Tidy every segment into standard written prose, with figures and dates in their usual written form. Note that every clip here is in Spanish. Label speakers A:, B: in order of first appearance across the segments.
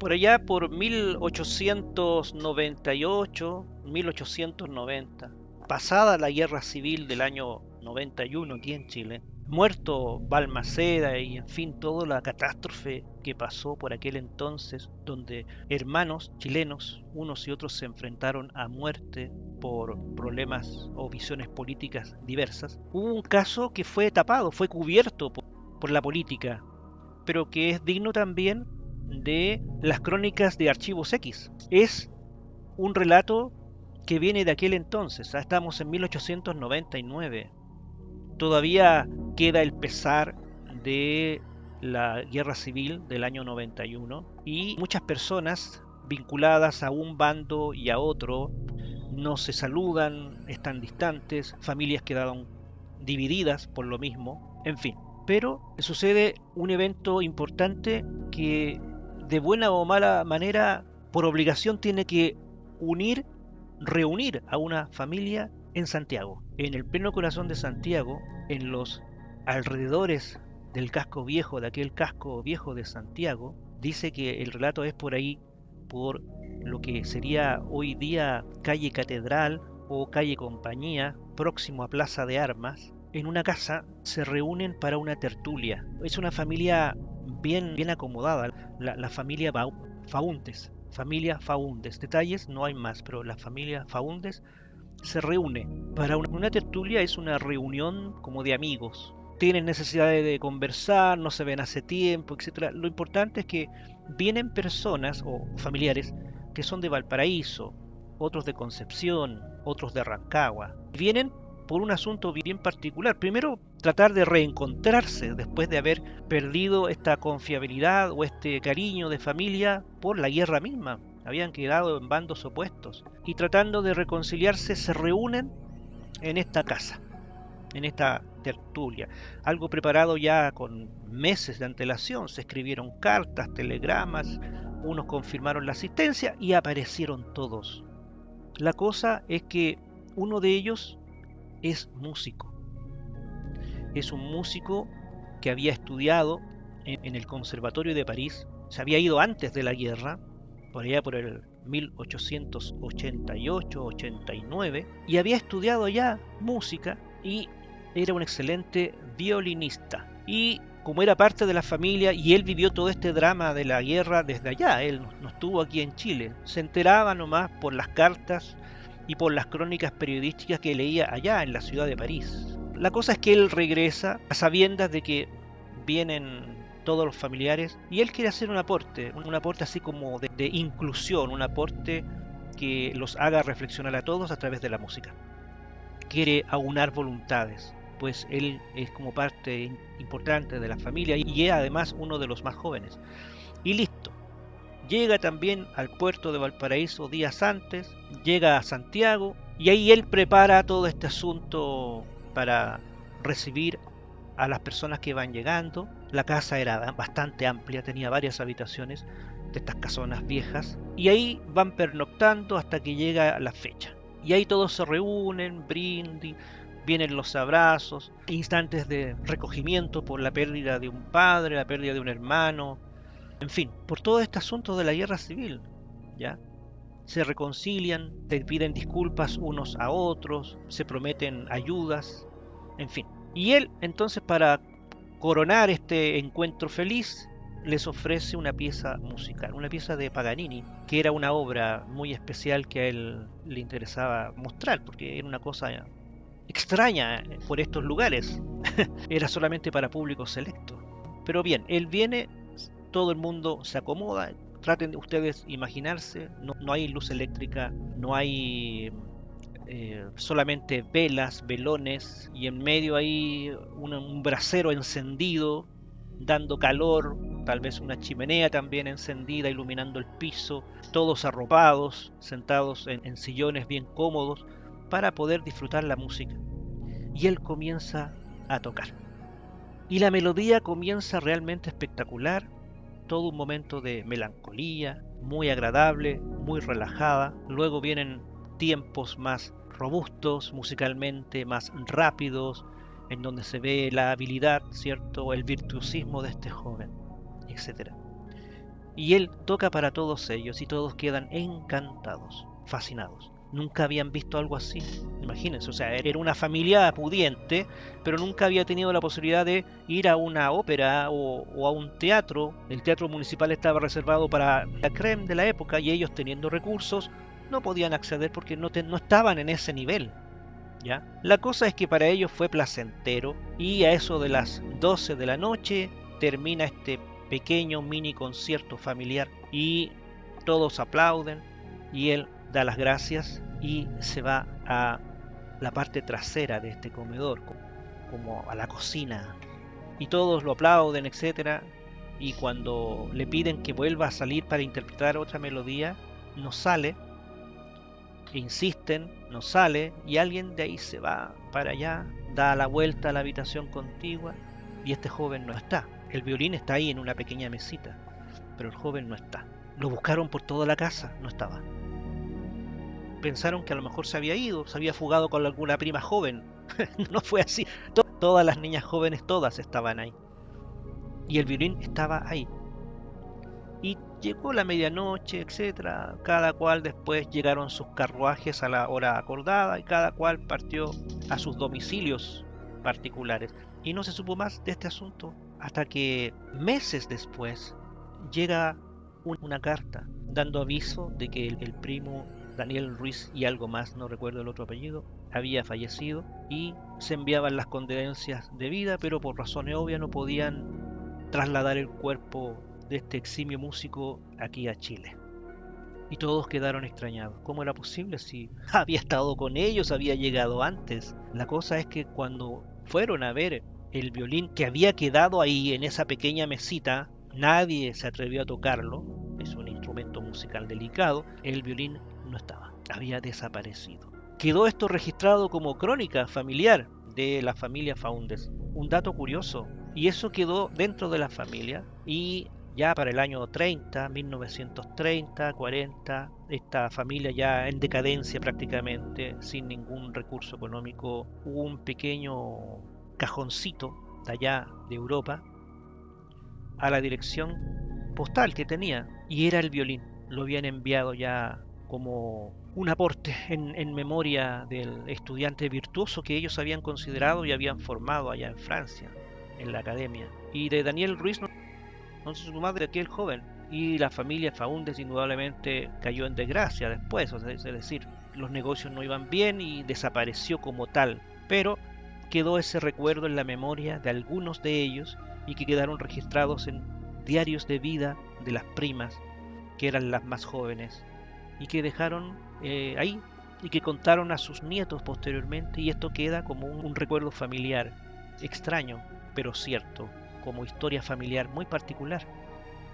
A: Por allá por 1898, 1890, pasada la guerra civil del año 91 aquí en Chile, muerto Balmaceda y en fin toda la catástrofe que pasó por aquel entonces, donde hermanos chilenos, unos y otros se enfrentaron a muerte por problemas o visiones políticas diversas, hubo un caso que fue tapado, fue cubierto por la política, pero que es digno también de las crónicas de Archivos X. Es un relato que viene de aquel entonces, estamos en 1899. Todavía queda el pesar de la guerra civil del año 91 y muchas personas vinculadas a un bando y a otro no se saludan, están distantes, familias quedaron divididas por lo mismo, en fin. Pero sucede un evento importante que de buena o mala manera, por obligación, tiene que reunir a una familia en Santiago, en el pleno corazón de Santiago, en los alrededores del casco viejo, de aquel casco viejo de Santiago. Dice que el relato es por ahí, por lo que sería hoy día calle Catedral o calle Compañía, próximo a Plaza de Armas. En una casa se reúnen para una tertulia. Es una familia bien acomodada, la familia Faúndes. Familia Faúndes. Detalles no hay más, pero la familia Faúndes se reúne para una tertulia. Es una reunión como de amigos. Tienen necesidad de conversar, no se ven hace tiempo, etcétera. Lo importante es que vienen personas o familiares que son de Valparaíso, otros de Concepción, otros de Rancagua. Vienen por un asunto bien particular. Primero, tratar de reencontrarse después de haber perdido esta confiabilidad o este cariño de familia por la guerra misma. Habían quedado en bandos opuestos. Y tratando de reconciliarse, se reúnen en esta casa, en esta tertulia. Algo preparado ya con meses de antelación. Se escribieron cartas, telegramas, unos confirmaron la asistencia y aparecieron todos. La cosa es que uno de ellos es músico. Es un músico que había estudiado en el Conservatorio de París. Se había ido antes de la guerra, por allá por el 1888-89, y había estudiado ya música y era un excelente violinista. Y como era parte de la familia y él vivió todo este drama de la guerra desde allá, él no estuvo aquí en Chile, se enteraba nomás por las cartas y por las crónicas periodísticas que leía allá en la ciudad de París. La cosa es que él regresa a sabiendas de que vienen todos los familiares y él quiere hacer un aporte así como de inclusión, un aporte que los haga reflexionar a todos a través de la música. Quiere aunar voluntades, pues él es como parte importante de la familia y es además uno de los más jóvenes. Y listo. Llega también al puerto de Valparaíso días antes, llega a Santiago y ahí él prepara todo este asunto para recibir a las personas que van llegando. La casa era bastante amplia, tenía varias habitaciones de estas casonas viejas y ahí van pernoctando hasta que llega la fecha. Y ahí todos se reúnen, brindis, vienen los abrazos, instantes de recogimiento por la pérdida de un padre, la pérdida de un hermano, en fin, por todo este asunto de la guerra civil, ¿ya? Se reconcilian, se piden disculpas unos a otros, se prometen ayudas, en fin. Y él, entonces, para coronar este encuentro feliz, les ofrece una pieza musical, una pieza de Paganini, que era una obra muy especial que a él le interesaba mostrar, porque era una cosa extraña por estos lugares. Era solamente para público selecto. Pero bien, él viene, todo el mundo se acomoda. Traten de ustedes imaginarse, no hay luz eléctrica, no hay solamente velas, velones, y en medio hay un brasero encendido, dando calor, tal vez una chimenea también encendida, iluminando el piso, todos arropados, sentados en sillones bien cómodos, para poder disfrutar la música. Y él comienza a tocar. Y la melodía comienza realmente espectacular, todo un momento de melancolía, muy agradable, muy relajada. Luego vienen tiempos más robustos musicalmente, más rápidos, en donde se ve la habilidad, ¿cierto? El virtuosismo de este joven, etcétera. Y él toca para todos ellos y todos quedan encantados, fascinados. Nunca habían visto algo así. Imagínense, o sea, era una familia pudiente, pero nunca había tenido la posibilidad de ir a una ópera o a un teatro. El teatro municipal estaba reservado para la crème de la época y ellos teniendo recursos no podían acceder porque no estaban en ese nivel. ¿Ya? La cosa es que para ellos fue placentero y a eso de las 12 de la noche termina este pequeño mini concierto familiar y todos aplauden y él da las gracias y se va a la parte trasera de este comedor, como a la cocina, y todos lo aplauden, etcétera. Y cuando le piden que vuelva a salir para interpretar otra melodía, no sale, insisten, no sale, y alguien de ahí se va para allá, da la vuelta a la habitación contigua, y este joven no está. El violín está ahí en una pequeña mesita, pero el joven no está. Lo buscaron por toda la casa, no estaba. Pensaron que a lo mejor se había ido, se había fugado con alguna prima joven. No fue así. Todas las niñas jóvenes, todas estaban ahí. Y el violín estaba ahí. Y llegó la medianoche, etcétera. Cada cual después llegaron sus carruajes a la hora acordada y cada cual partió a sus domicilios particulares. Y no se supo más de este asunto hasta que meses después llega una carta dando aviso de que el primo Daniel Ruiz y algo más, no recuerdo el otro apellido, había fallecido y se enviaban las condolencias de vida, pero por razones obvias no podían trasladar el cuerpo de este eximio músico aquí a Chile. Y todos quedaron extrañados. ¿Cómo era posible si había estado con ellos, había llegado antes? La cosa es que cuando fueron a ver el violín que había quedado ahí en esa pequeña mesita, nadie se atrevió a tocarlo, es un instrumento musical delicado, el violín no estaba, había desaparecido. Quedó esto registrado como crónica familiar de la familia Faúndez. Un dato curioso, y eso quedó dentro de la familia y ya para el año 30, 1930, 40, esta familia ya en decadencia prácticamente, sin ningún recurso económico, hubo un pequeño cajoncito de allá de Europa a la dirección postal que tenía y era el violín. Lo habían enviado ya como un aporte en memoria del estudiante virtuoso que ellos habían considerado y habían formado allá en Francia, en la academia. Y de Daniel Ruiz no se supo más de aquel joven. Y la familia Faúndez indudablemente cayó en desgracia después, o sea, es decir, los negocios no iban bien y desapareció como tal. Pero quedó ese recuerdo en la memoria de algunos de ellos y que quedaron registrados en diarios de vida de las primas, que eran las más jóvenes, y que dejaron ahí y que contaron a sus nietos posteriormente y esto queda como un recuerdo familiar extraño, pero cierto, como historia familiar muy particular,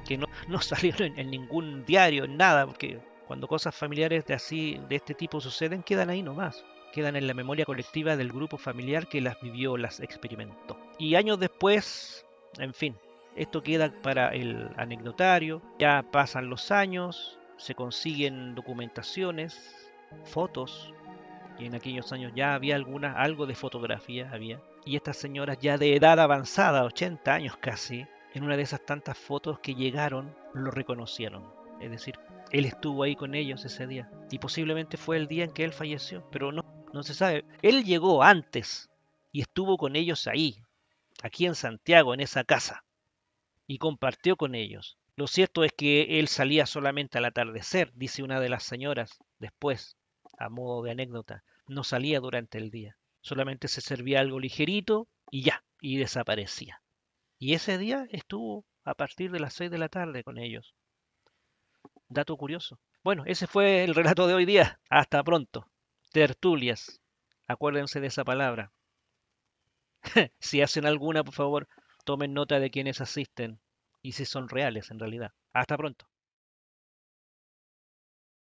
A: que no salieron en ningún diario, en nada, porque cuando cosas familiares de este tipo suceden, quedan ahí nomás, quedan en la memoria colectiva del grupo familiar que las vivió, las experimentó. Y años después, en fin, esto queda para el anecdotario, ya pasan los años, se consiguen documentaciones, fotos, y en aquellos años ya había algo de fotografía había. Y estas señoras ya de edad avanzada, 80 años casi, en una de esas tantas fotos que llegaron, lo reconocieron. Es decir, él estuvo ahí con ellos ese día. Y posiblemente fue el día en que él falleció, pero no se sabe. Él llegó antes y estuvo con ellos ahí, aquí en Santiago, en esa casa, y compartió con ellos. Lo cierto es que él salía solamente al atardecer, dice una de las señoras después, a modo de anécdota. No salía durante el día. Solamente se servía algo ligerito y ya, y desaparecía. Y ese día estuvo a partir de las 6 de la tarde con ellos. Dato curioso. Bueno, ese fue el relato de hoy día. Hasta pronto. Tertulias. Acuérdense de esa palabra. Si hacen alguna, por favor, tomen nota de quienes asisten y si son reales en realidad. Hasta pronto.